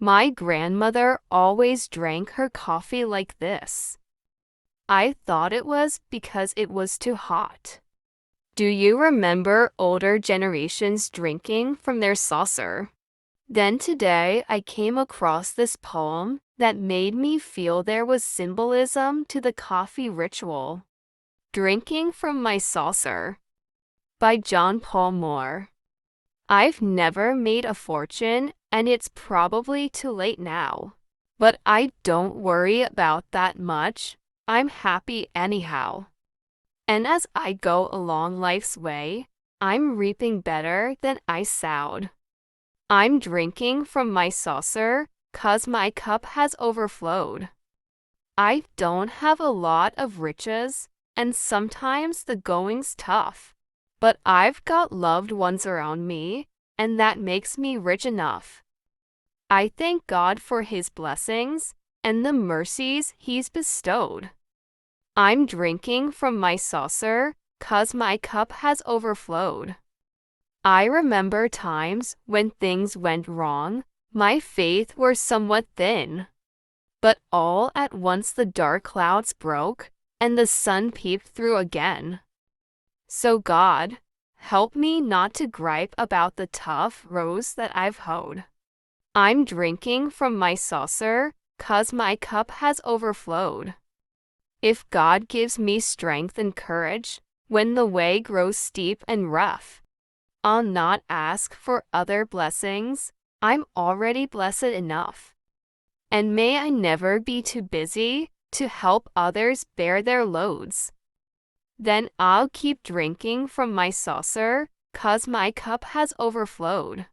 My grandmother always drank her coffee like this. I thought it was because it was too hot. Do you remember older generations drinking from their saucer? Then today I came across this poem that made me feel there was symbolism to the coffee ritual. Drinking from My Saucer by John Paul Moore. I've never made a fortune, and it's probably too late now. But I don't worry about that much. I'm happy anyhow. And as I go along life's way, I'm reaping better than I sowed. I'm drinking from my saucer, 'cause my cup has overflowed. I don't have a lot of riches, and sometimes the going's tough. But I've got loved ones around me, and that makes me rich enough. I thank God for His blessings and the mercies He's bestowed. I'm drinking from my saucer, 'cause my cup has overflowed. I remember times when things went wrong, my faith were somewhat thin. But all at once the dark clouds broke, and the sun peeped through again. So God, help me not to gripe about the tough rows that I've hoed. I'm drinking from my saucer, 'cause my cup has overflowed. If God gives me strength and courage when the way grows steep and rough, I'll not ask for other blessings. I'm already blessed enough. And may I never be too busy to help others bear their loads. Then I'll keep drinking from my saucer, 'cause my cup has overflowed.